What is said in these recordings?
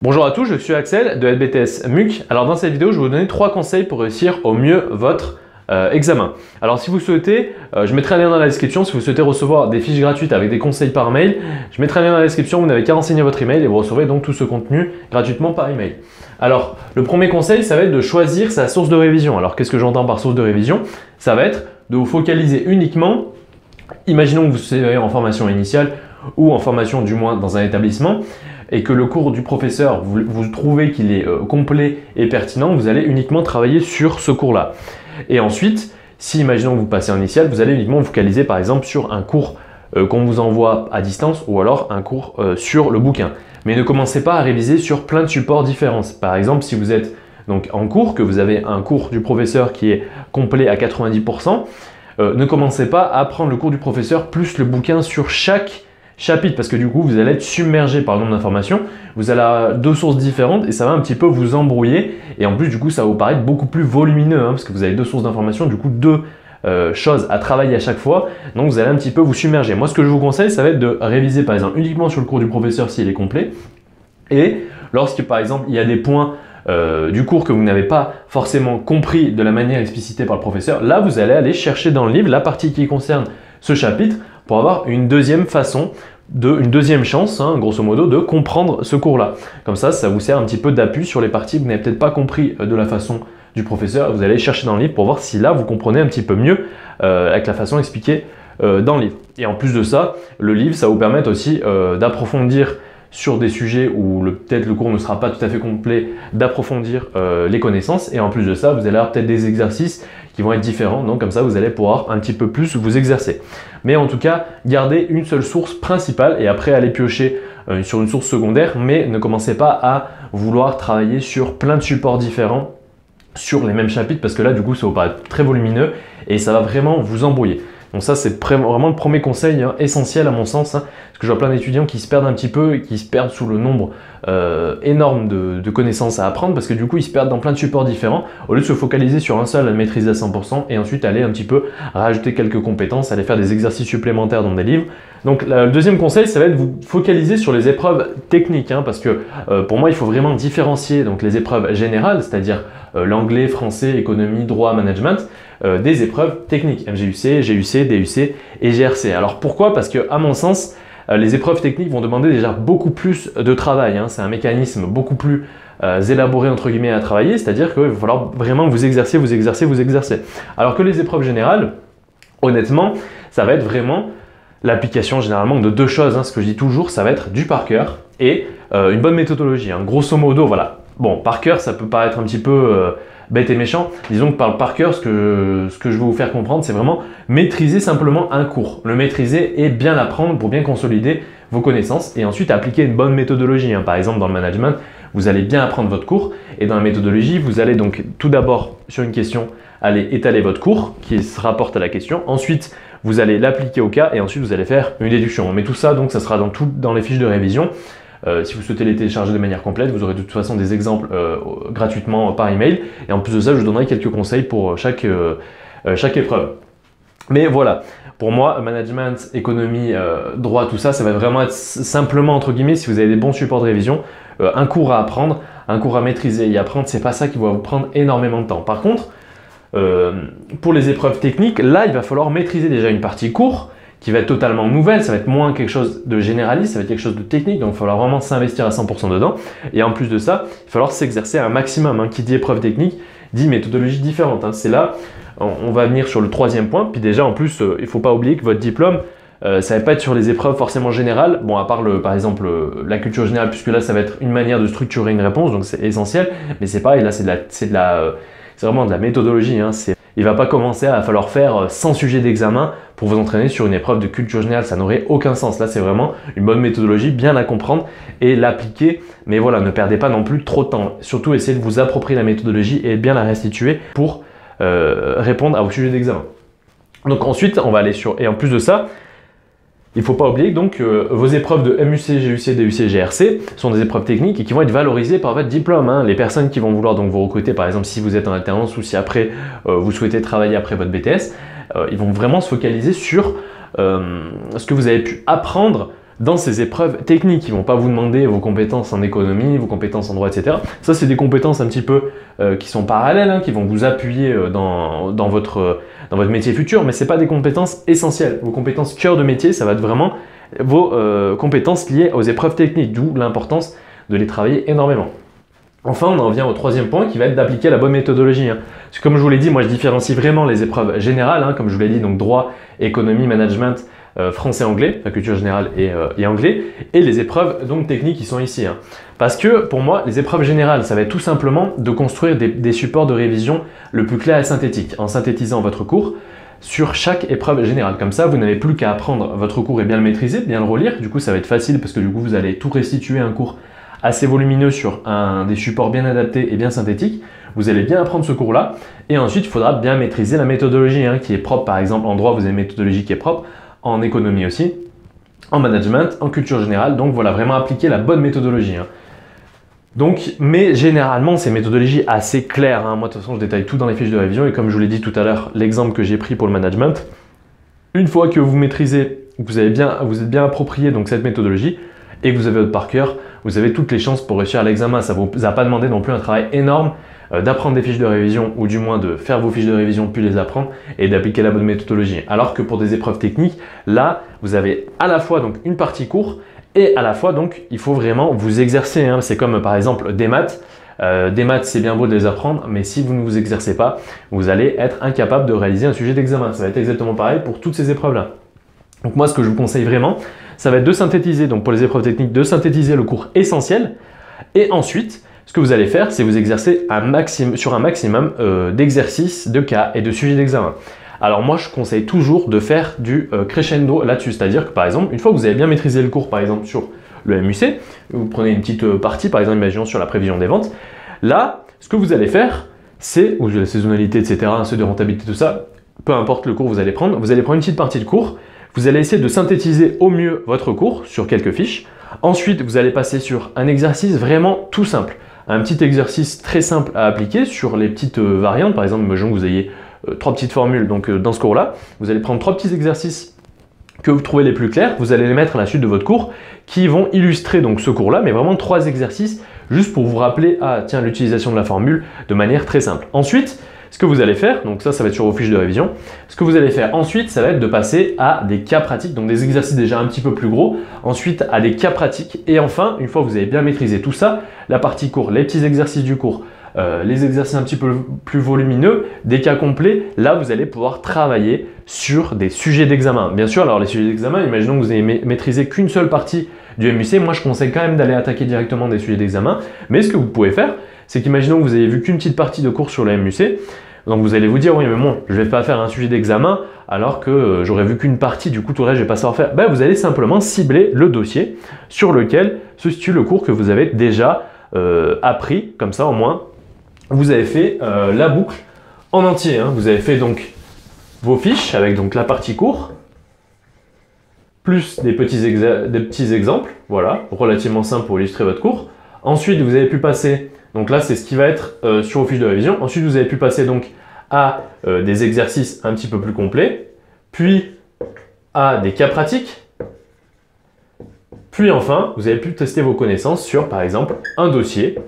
Bonjour à tous, je suis Axel de LBTS MUC. Alors dans cette vidéo, je vais vous donner 3 conseils pour réussir au mieux votre examen. Alors si vous souhaitez, je mettrai un lien dans la description, si vous souhaitez recevoir des fiches gratuites avec des conseils par mail, je mettrai un lien dans la description, vous n'avez qu'à renseigner votre email et vous recevrez donc tout ce contenu gratuitement par email. Alors le premier conseil, ça va être de choisir sa source de révision. Alors qu'est-ce que j'entends par source de révision? Ça va être de vous focaliser uniquement, imaginons que vous soyez en formation initiale ou en formation du moins dans un établissement, et que le cours du professeur, vous trouvez qu'il est complet et pertinent, vous allez uniquement travailler sur ce cours-là. Et ensuite, si imaginons que vous passez en initial, vous allez uniquement vous focaliser par exemple sur un cours qu'on vous envoie à distance ou alors un cours sur le bouquin. Mais ne commencez pas à réviser sur plein de supports différents. Par exemple, si vous êtes donc en cours, que vous avez un cours du professeur qui est complet à 90%, ne commencez pas à prendre le cours du professeur plus le bouquin sur chaque chapitre, parce que du coup vous allez être submergé par le nombre d'informations, vous allez avoir 2 sources différentes et ça va un petit peu vous embrouiller, et en plus du coup ça va vous paraître beaucoup plus volumineux parce que vous avez 2 sources d'informations, du coup 2 choses à travailler à chaque fois, donc vous allez un petit peu vous submerger. Moi ce que je vous conseille, ça va être de réviser par exemple uniquement sur le cours du professeur s'il est complet, et lorsque par exemple il y a des points du cours que vous n'avez pas forcément compris de la manière explicitée par le professeur, là vous allez aller chercher dans le livre la partie qui concerne ce chapitre pour avoir une deuxième façon, une deuxième chance, grosso modo, de comprendre ce cours-là. Comme ça, ça vous sert un petit peu d'appui sur les parties que vous n'avez peut-être pas compris de la façon du professeur. Vous allez chercher dans le livre pour voir si là, vous comprenez un petit peu mieux avec la façon expliquée dans le livre. Et en plus de ça, le livre, ça va vous permettre aussi d'approfondir sur des sujets où peut-être le cours ne sera pas tout à fait complet, d'approfondir les connaissances. Et en plus de ça, vous allez avoir peut-être des exercices qui vont être différents. Donc comme ça, vous allez pouvoir un petit peu plus vous exercer. Mais en tout cas, gardez une seule source principale et après aller piocher sur une source secondaire. Mais ne commencez pas à vouloir travailler sur plein de supports différents sur les mêmes chapitres, parce que là, du coup, ça va paraître très volumineux et ça va vraiment vous embrouiller. Donc ça, c'est vraiment le premier conseil essentiel à mon sens, parce que je vois plein d'étudiants qui se perdent un petit peu et qui se perdent sous le nombre énorme de connaissances à apprendre, parce que du coup, ils se perdent dans plein de supports différents, au lieu de se focaliser sur un seul, à le maîtriser à 100%, et ensuite aller un petit peu rajouter quelques compétences, aller faire des exercices supplémentaires dans des livres. Donc le deuxième conseil, ça va être de vous focaliser sur les épreuves techniques, parce que pour moi, il faut vraiment différencier donc, les épreuves générales, c'est-à-dire l'anglais, français, économie, droit, management, des épreuves techniques, MGUC, GUC, DUC et GRC. Alors pourquoi? Parce que à mon sens, les épreuves techniques vont demander déjà beaucoup plus de travail. C'est un mécanisme beaucoup plus élaboré entre guillemets à travailler, c'est-à-dire qu'il va falloir vraiment vous exercer. Alors que les épreuves générales, honnêtement, ça va être vraiment l'application généralement de 2 choses. Ce que je dis toujours, ça va être du par cœur et une bonne méthodologie. Grosso modo, voilà. Bon, par cœur, ça peut paraître un petit peu bête et méchant. Disons que par cœur, ce que je veux vous faire comprendre, c'est vraiment maîtriser simplement un cours. Le maîtriser et bien l'apprendre pour bien consolider vos connaissances et ensuite appliquer une bonne méthodologie. Par exemple, dans le management, vous allez bien apprendre votre cours et dans la méthodologie, vous allez donc tout d'abord sur une question aller étaler votre cours qui se rapporte à la question. Ensuite, vous allez l'appliquer au cas et ensuite vous allez faire une déduction. Mais tout ça, donc, ça sera dans les fiches de révision. Si vous souhaitez les télécharger de manière complète, vous aurez de toute façon des exemples gratuitement par email. Et en plus de ça, je vous donnerai quelques conseils pour chaque épreuve. Mais voilà, pour moi, management, économie, droit, tout ça, ça va vraiment être simplement, entre guillemets, si vous avez des bons supports de révision, un cours à apprendre, un cours à maîtriser et apprendre, c'est pas ça qui va vous prendre énormément de temps. Par contre, pour les épreuves techniques, là, il va falloir maîtriser déjà une partie cours, qui va être totalement nouvelle, ça va être moins quelque chose de généraliste, ça va être quelque chose de technique, donc il va falloir vraiment s'investir à 100% dedans. Et en plus de ça, il va falloir s'exercer un maximum. Qui dit épreuve technique, dit méthodologie différente. C'est là, on va venir sur le 3e point. Puis déjà, en plus, il ne faut pas oublier que votre diplôme, ça ne va pas être sur les épreuves forcément générales. Bon, à part par exemple la culture générale, puisque là, ça va être une manière de structurer une réponse, donc c'est essentiel. Mais c'est pareil, là, c'est vraiment de la méthodologie. Il ne va pas commencer à falloir faire 100 sujets d'examen pour vous entraîner sur une épreuve de culture générale, ça n'aurait aucun sens. Là, c'est vraiment une bonne méthodologie, bien la comprendre et l'appliquer. Mais voilà, ne perdez pas non plus trop de temps. Surtout, essayez de vous approprier la méthodologie et bien la restituer pour répondre à vos sujets d'examen. Donc ensuite, on va aller sur... Et en plus de ça, il ne faut pas oublier donc vos épreuves de MUC, GUC, DUC, GRC sont des épreuves techniques et qui vont être valorisées par votre diplôme. Les personnes qui vont vouloir donc vous recruter, par exemple si vous êtes en alternance ou si après vous souhaitez travailler après votre BTS, ils vont vraiment se focaliser sur ce que vous avez pu apprendre dans ces épreuves techniques. Ils ne vont pas vous demander vos compétences en économie, vos compétences en droit, etc. Ça, c'est des compétences un petit peu qui sont parallèles, hein, qui vont vous appuyer dans votre métier futur, mais ce n'est pas des compétences essentielles. Vos compétences cœur de métier, ça va être vraiment vos compétences liées aux épreuves techniques, d'où l'importance de les travailler énormément. Enfin, on en vient au troisième point qui va être d'appliquer la bonne méthodologie. Hein. Parce que comme je vous l'ai dit, moi je différencie vraiment les épreuves générales, hein, comme je vous l'ai dit, donc droit, économie, management, français-anglais, enfin culture générale et anglais, et les épreuves donc techniques qui sont ici. Hein. Parce que pour moi, les épreuves générales, ça va être tout simplement de construire des supports de révision le plus clair et synthétique, en synthétisant votre cours sur chaque épreuve générale. Comme ça, vous n'avez plus qu'à apprendre votre cours et bien le maîtriser, bien le relire. Du coup, ça va être facile parce que du coup, vous allez tout restituer un cours assez volumineux sur des supports bien adaptés et bien synthétiques. Vous allez bien apprendre ce cours-là et ensuite il faudra bien maîtriser la méthodologie hein, qui est propre. Par exemple en droit vous avez une méthodologie qui est propre, en économie aussi, en management, en culture générale. Donc voilà, vraiment appliquer la bonne méthodologie. Hein. Donc, mais généralement c'est une méthodologie assez claire. Hein. Moi de toute façon je détaille tout dans les fiches de révision et comme je vous l'ai dit tout à l'heure, l'exemple que j'ai pris pour le management, une fois que vous maîtrisez, vous êtes bien approprié donc cette méthodologie, et que vous avez votre par cœur, vous avez toutes les chances pour réussir à l'examen. Ça ne vous a pas demandé non plus un travail énorme d'apprendre des fiches de révision ou du moins de faire vos fiches de révision puis les apprendre et d'appliquer la bonne méthodologie. Alors que pour des épreuves techniques, là, vous avez à la fois donc une partie cours et à la fois donc il faut vraiment vous exercer. Hein. C'est comme par exemple des maths. Des maths, c'est bien beau de les apprendre, mais si vous ne vous exercez pas, vous allez être incapable de réaliser un sujet d'examen. Ça va être exactement pareil pour toutes ces épreuves-là. Donc moi, ce que je vous conseille vraiment, ça va être de synthétiser, donc pour les épreuves techniques, de synthétiser le cours essentiel. Et ensuite, ce que vous allez faire, c'est vous exercer sur un maximum d'exercices, de cas et de sujets d'examen. Alors moi, je conseille toujours de faire du crescendo là-dessus. C'est-à-dire que par exemple, une fois que vous avez bien maîtrisé le cours, par exemple sur le MUC, vous prenez une petite partie, par exemple, imaginons sur la prévision des ventes. Là, ce que vous allez faire, c'est, ou la saisonnalité, etc., ceux de rentabilité, tout ça, peu importe le cours que vous allez prendre une petite partie de cours. Vous allez essayer de synthétiser au mieux votre cours sur quelques fiches. Ensuite, vous allez passer sur un exercice vraiment tout simple. Un petit exercice très simple à appliquer sur les petites variantes. Par exemple, imaginons que vous ayez 3 petites formules donc, dans ce cours-là. Vous allez prendre 3 petits exercices que vous trouvez les plus clairs. Vous allez les mettre à la suite de votre cours qui vont illustrer donc, ce cours-là, mais vraiment 3 exercices juste pour vous rappeler l'utilisation de la formule de manière très simple. Ensuite, ce que vous allez faire, donc ça va être sur vos fiches de révision, ce que vous allez faire ensuite, ça va être de passer à des cas pratiques, donc des exercices déjà un petit peu plus gros, ensuite à des cas pratiques, et enfin, une fois que vous avez bien maîtrisé tout ça, la partie cours, les petits exercices du cours, les exercices un petit peu plus volumineux, des cas complets, là vous allez pouvoir travailler sur des sujets d'examen. Bien sûr, alors les sujets d'examen, imaginons que vous n'ayez maîtrisé qu'une seule partie du MUC, moi je conseille quand même d'aller attaquer directement des sujets d'examen, mais ce que vous pouvez faire, c'est qu'imaginons que vous avez vu qu'une petite partie de cours sur le MUC, donc vous allez vous dire, oui mais bon, je ne vais pas faire un sujet d'examen alors que j'aurais vu qu'une partie, du coup tout le reste je ne vais pas savoir faire. Ben, vous allez simplement cibler le dossier sur lequel se situe le cours que vous avez déjà appris, comme ça au moins vous avez fait la boucle en entier. Hein. Vous avez fait donc vos fiches avec donc la partie cours, plus des petits exemples, voilà, relativement simples pour illustrer votre cours. Ensuite vous avez pu passer, donc là c'est ce qui va être sur vos fiches de révision. Ensuite vous avez pu passer donc à des exercices un petit peu plus complets, puis à des cas pratiques, puis enfin vous avez pu tester vos connaissances sur par exemple un dossier.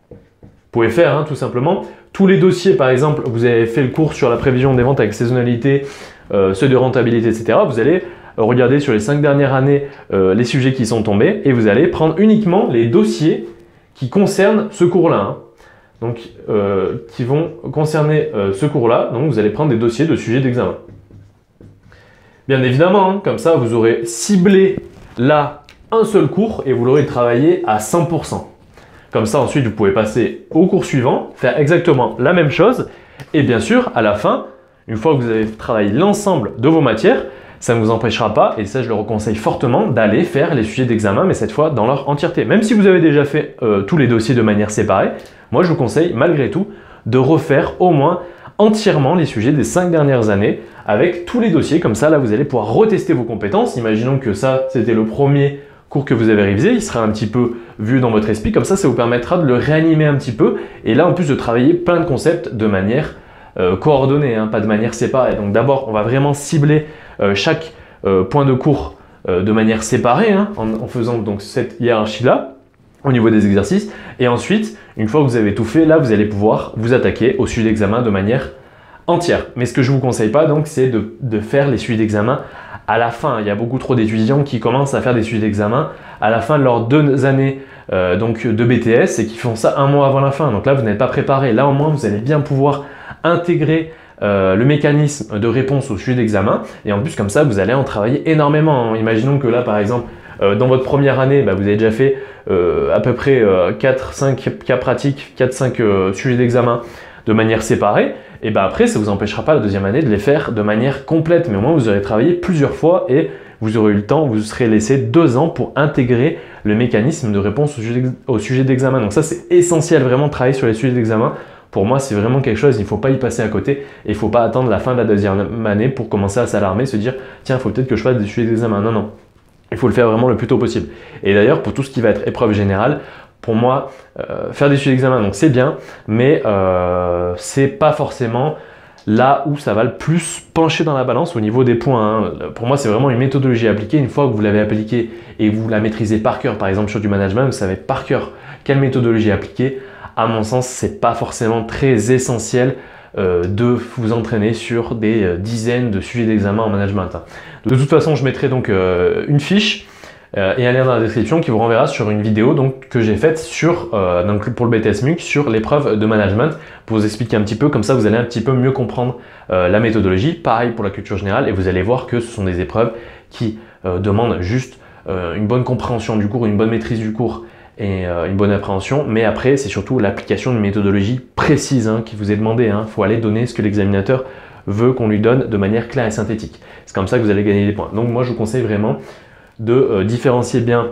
Vous pouvez faire tout simplement tous les dossiers, par exemple vous avez fait le cours sur la prévision des ventes avec saisonnalité, ceux de rentabilité, etc. Vous allez regarder sur les 5 dernières années les sujets qui sont tombés et vous allez prendre uniquement les dossiers qui concernent ce cours-là. Hein. Donc, qui vont concerner ce cours-là. Donc, vous allez prendre des dossiers de sujets d'examen. Bien évidemment, comme ça, vous aurez ciblé là un seul cours et vous l'aurez travaillé à 100%. Comme ça, ensuite, vous pouvez passer au cours suivant, faire exactement la même chose. Et bien sûr, à la fin, une fois que vous avez travaillé l'ensemble de vos matières, ça ne vous empêchera pas, et ça je le conseille fortement, d'aller faire les sujets d'examen, mais cette fois dans leur entièreté. Même si vous avez déjà fait tous les dossiers de manière séparée, moi je vous conseille malgré tout de refaire au moins entièrement les sujets des 5 dernières années avec tous les dossiers. Comme ça, là vous allez pouvoir retester vos compétences. Imaginons que ça c'était le premier cours que vous avez révisé, il sera un petit peu vu dans votre esprit. Comme ça vous permettra de le réanimer un petit peu, et là en plus de travailler plein de concepts de manière coordonnée, pas de manière séparée. Donc d'abord on va vraiment cibler chaque point de cours de manière séparée, hein, en faisant donc cette hiérarchie-là au niveau des exercices. Et ensuite, une fois que vous avez tout fait, là, vous allez pouvoir vous attaquer au sujet d'examen de manière entière. Mais ce que je ne vous conseille pas, donc, c'est de faire les sujets d'examen à la fin. Il y a beaucoup trop d'étudiants qui commencent à faire des sujets d'examen à la fin de leurs 2 années donc de BTS et qui font ça 1 mois avant la fin. Donc là, vous n'êtes pas préparé. Là, au moins, vous allez bien pouvoir intégrer le mécanisme de réponse au sujet d'examen. Et en plus, comme ça, vous allez en travailler énormément. Imaginons que là, par exemple, dans votre première année, vous avez déjà fait à peu près 4-5 cas pratiques, 4-5 sujets d'examen de manière séparée. Et après, ça ne vous empêchera pas la deuxième année de les faire de manière complète. Mais au moins, vous aurez travaillé plusieurs fois et vous aurez eu le temps, vous serez laissé 2 ans pour intégrer le mécanisme de réponse au sujet d'examen. Donc ça, c'est essentiel vraiment de travailler sur les sujets d'examen. Pour moi, c'est vraiment quelque chose, il ne faut pas y passer à côté et il ne faut pas attendre la fin de la deuxième année pour commencer à s'alarmer, se dire « Tiens, il faut peut-être que je fasse des sujets d'examen ». Non, non. Il faut le faire vraiment le plus tôt possible. Et d'ailleurs, pour tout ce qui va être épreuve générale, pour moi, faire des sujets d'examen, donc c'est bien, mais c'est pas forcément là où ça va le plus pencher dans la balance au niveau des points. Hein. Pour moi, c'est vraiment une méthodologie appliquée. Une fois que vous l'avez appliquée et vous la maîtrisez par cœur, par exemple sur du management, vous savez par cœur quelle méthodologie appliquer. À mon sens, c'est pas forcément très essentiel de vous entraîner sur des dizaines de sujets d'examen en management. De toute façon, je mettrai donc une fiche et un lien dans la description qui vous renverra sur une vidéo donc, que j'ai faite sur, donc pour le BTS MUC sur l'épreuve de management pour vous expliquer un petit peu, comme ça vous allez un petit peu mieux comprendre la méthodologie. Pareil pour la culture générale et vous allez voir que ce sont des épreuves qui demandent juste une bonne compréhension du cours, une bonne maîtrise du cours et une bonne appréhension, mais après c'est surtout l'application d'une méthodologie précise qui vous est demandée. Il faut aller donner ce que l'examinateur veut qu'on lui donne de manière claire et synthétique. C'est comme ça que vous allez gagner des points. Donc moi je vous conseille vraiment de différencier bien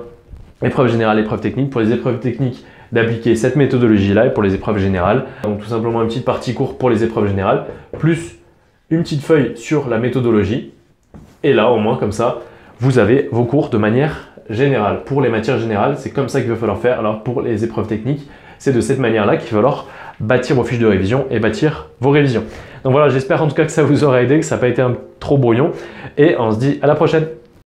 épreuve générale et épreuve technique. Pour les épreuves techniques, d'appliquer cette méthodologie-là et pour les épreuves générales. Donc tout simplement une petite partie courte pour les épreuves générales, plus une petite feuille sur la méthodologie. Et là, au moins comme ça, vous avez vos cours de manière générale. Pour les matières générales, c'est comme ça qu'il va falloir faire. Alors pour les épreuves techniques, c'est de cette manière-là qu'il va falloir bâtir vos fiches de révision et bâtir vos révisions. Donc voilà, j'espère en tout cas que ça vous aura aidé, que ça n'a pas été un trop brouillon. Et on se dit à la prochaine.